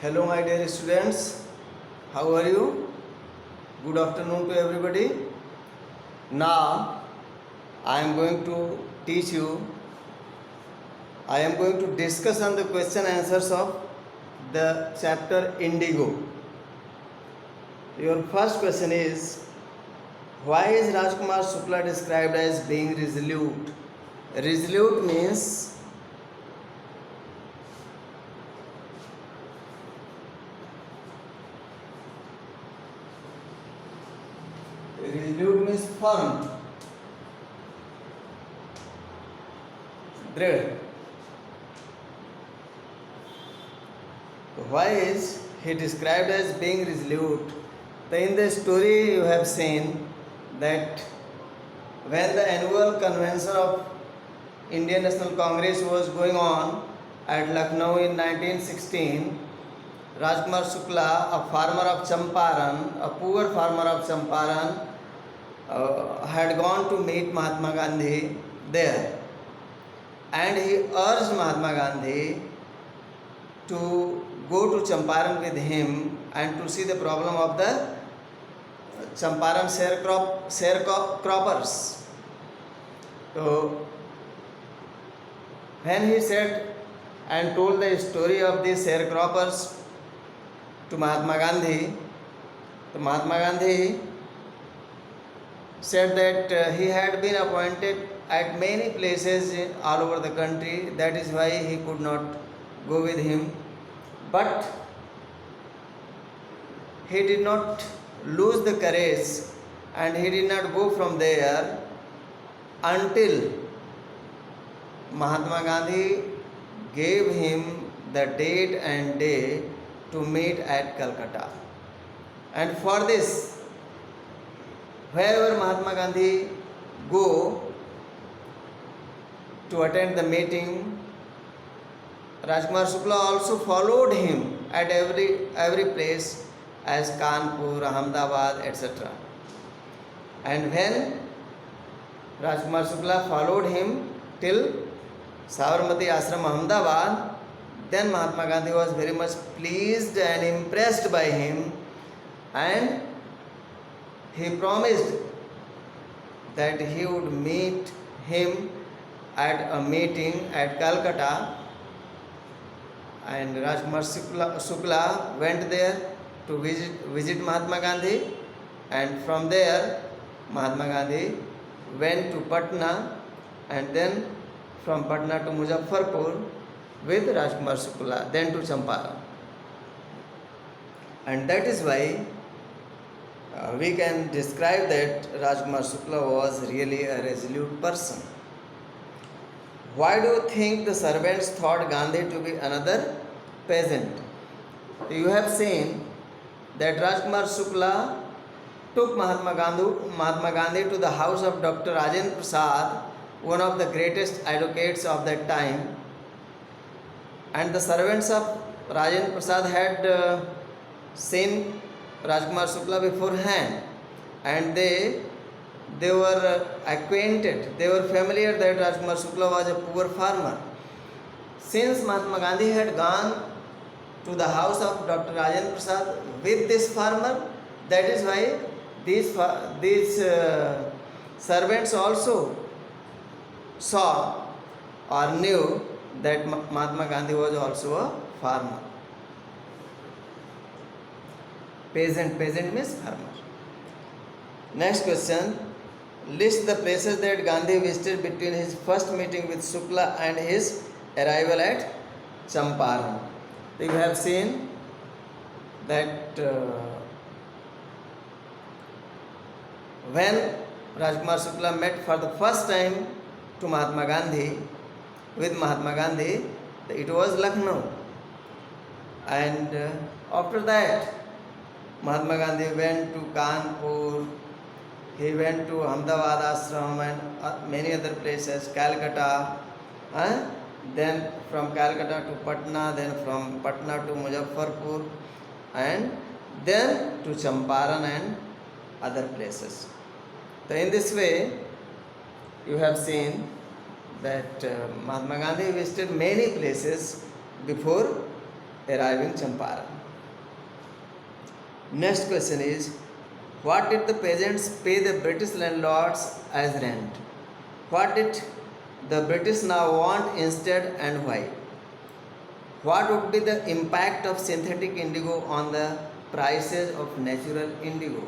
Hello, my dear students. How are you? Good afternoon to everybody. Now, I am going to teach you. I am going to discuss on the question answers of the chapter Indigo. Your first question is, why is Rajkumar Shukla described as being resolute? Resolute means firm, दृढ़. Why is he described as being resolute? So in the story you have seen that when the annual convention of Indian National Congress was going on at Lucknow in 1916, Rajkumar Shukla, a farmer of Champaran, a poor farmer of Champaran, had gone to meet Mahatma Gandhi there, and he urged Mahatma Gandhi to go to Champaran with him and to see the problem of the Champaran sharecroppers. So when he said and told the story of the sharecroppers to Mahatma Gandhi, so Mahatma Gandhi said that he had been appointed at many places all over the country, that is why he could not go with him. But he did not lose the courage and he did not go from there until Mahatma Gandhi gave him the date and day to meet at Calcutta. And for this, wherever Mahatma Gandhi go to attend the meeting, Rajkumar Shukla also followed him at every place as Kanpur, Ahmedabad, etc. And when Rajkumar Shukla followed him till Sabarmati Ashram, Ahmedabad, then Mahatma Gandhi was very much pleased and impressed by him, and he promised that he would meet him at a meeting at Calcutta, and Rajkumar Shukla went there to visit Mahatma Gandhi, and from there Mahatma Gandhi went to Patna, and then from Patna to Muzaffarpur with Rajkumar Shukla, then to Champaran. And that is why we can describe that Rajkumar Shukla was really a resolute person. Why do you think the servants thought Gandhi to be another peasant? You have seen that Rajkumar Shukla took Mahatma Gandhi to the house of Dr. Rajendra Prasad, one of the greatest advocates of that time. And the servants of Rajendra Prasad had seen Rajkumar Shukla beforehand, and they were acquainted, they were familiar that Rajkumar Shukla was a poor farmer. Since Mahatma Gandhi had gone to the house of Dr. Rajendra Prasad with this farmer, that is why these servants also saw or knew that Mahatma Gandhi was also a farmer. Peasant means farmer. Next question. List the places that Gandhi visited between his first meeting with Shukla and his arrival at Champaran. You have seen that when Rajkumar Shukla met for the first time to Mahatma Gandhi, with Mahatma Gandhi, it was Lucknow. And after that, Mahatma Gandhi went to Kanpur, he went to Ahmedabad Ashram and many other places, Calcutta, then from Calcutta to Patna, then from Patna to Muzaffarpur, and then to Champaran and other places. So in this way, you have seen that Mahatma Gandhi visited many places before arriving Champaran. Next question is, what did the peasants pay the British landlords as rent? What did the British now want instead and why? What would be the impact of synthetic indigo on the prices of natural indigo?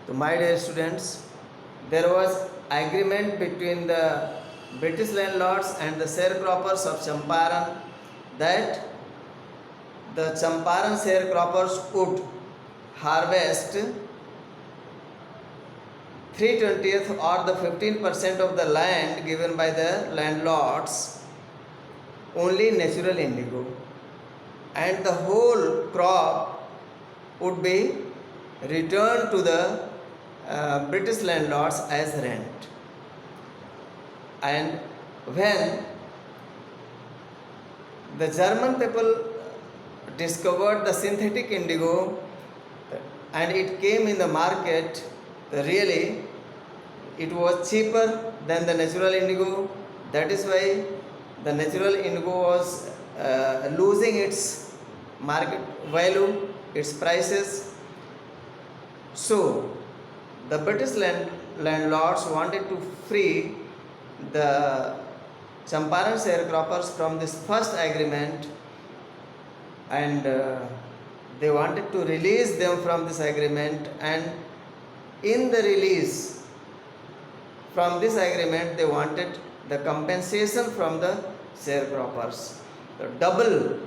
So my dear students, there was agreement between the British landlords and the sharecroppers of Champaran that the Champaran sharecroppers would harvest 3/20th or the 15% of the land given by the landlords only natural indigo, and the whole crop would be returned to the British landlords as rent. And when the German people discovered the synthetic indigo and it came in the market, really it was cheaper than the natural indigo. That is why the natural indigo was losing its market value, its prices. So the British landlords wanted to free the Champaran sharecroppers from this first agreement, and they wanted to release them from this agreement, and in the release from this agreement they wanted the compensation from the sharecroppers. The double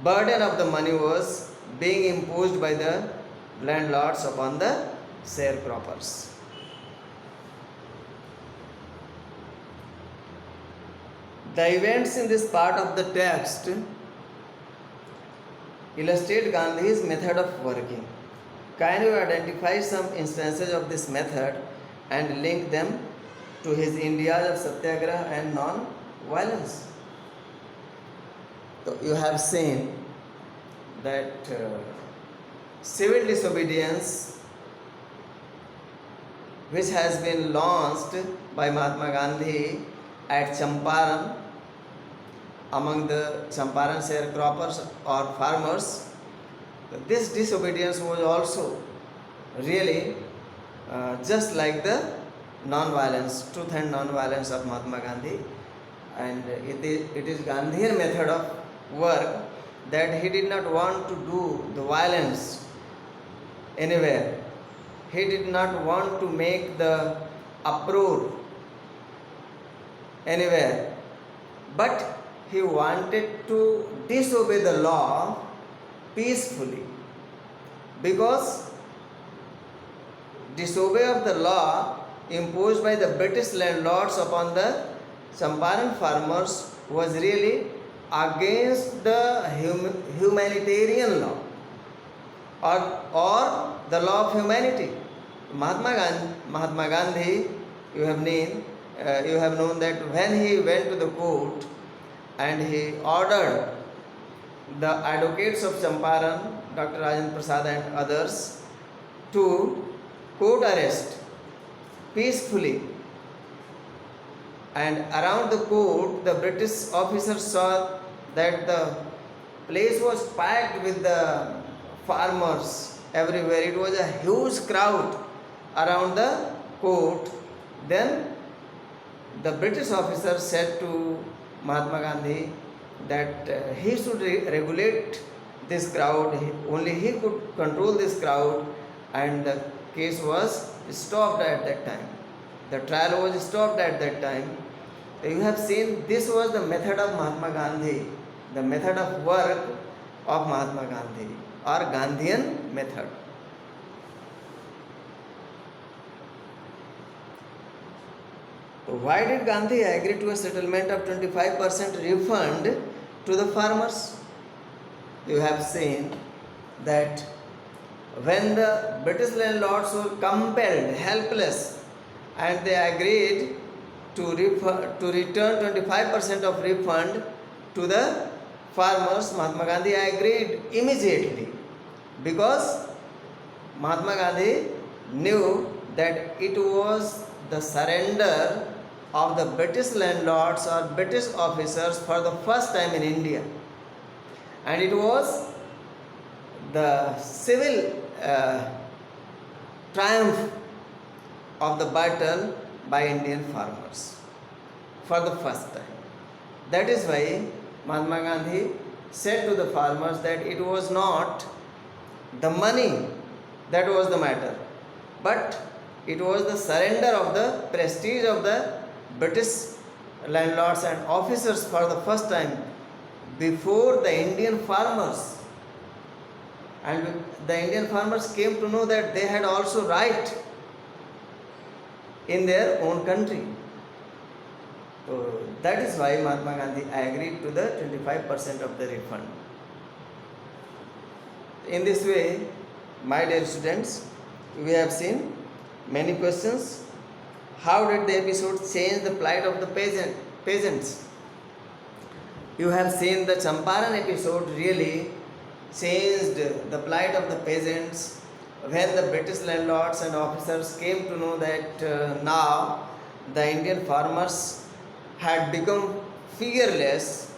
burden of the money was being imposed by the landlords upon the sharecroppers. The events in this part of the text illustrate Gandhi's method of working. Can you identify some instances of this method and link them to his Indias of Satyagraha and non-violence? So you have seen that civil disobedience, which has been launched by Mahatma Gandhi at Champaran among the Champaran sharecroppers or farmers, this disobedience was also really just like the non-violence, truth and non-violence of Mahatma Gandhi, and it is Gandhian method of work that he did not want to do the violence anywhere. He did not want to make the uproar anywhere, but he wanted to disobey the law peacefully, because disobey of the law imposed by the British landlords upon the Champaran farmers was really against the humanitarian law or the law of humanity. Mahatma Gandhi, you have known that when he went to the court and he ordered the advocates of Champaran, Dr. Rajendra Prasad and others, to court arrest peacefully, and around the court the British officers saw that the place was packed with the farmers everywhere. It was a huge crowd around the court. Then the British officer said to Mahatma Gandhi that he should regulate this crowd, only he could control this crowd, and the case was stopped at that time. The trial was stopped at that time. You have seen this was the method of Mahatma Gandhi, the method of work of Mahatma Gandhi, or Gandhian method. Why did Gandhi agree to a settlement of 25% refund to the farmers? You have seen that when the British landlords were compelled, helpless, and they agreed to return 25% of refund to the farmers, Mahatma Gandhi agreed immediately, because Mahatma Gandhi knew that it was the surrender of the British landlords or British officers for the first time in India. And it was the civil triumph of the battle by Indian farmers for the first time. That is why Mahatma Gandhi said to the farmers that it was not the money that was the matter, but it was the surrender of the prestige of the British landlords and officers for the first time before the Indian farmers. And the Indian farmers came to know that they had also right in their own country. So that is why Mahatma Gandhi agreed to the 25% of the refund. In this way, my dear students, we have seen many questions. How did the episode change the plight of the peasants? You have seen the Champaran episode really changed the plight of the peasants when the British landlords and officers came to know that now the Indian farmers had become fearless.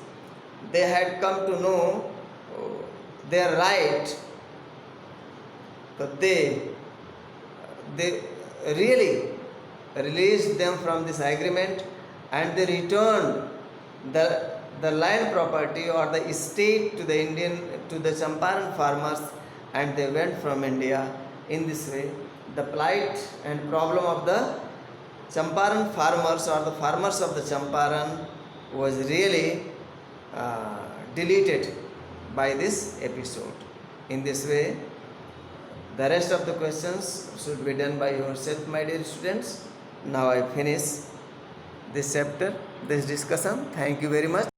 They had come to know their right. But they really released them from this agreement, and they returned the land property or the estate to the Champaran farmers, and they went from India. In this way, the plight and problem of the Champaran farmers or the farmers of the Champaran was really deleted by this episode. In this way, the rest of the questions should be done by yourself, my dear students. Now I finish this chapter, this discussion. Thank you very much.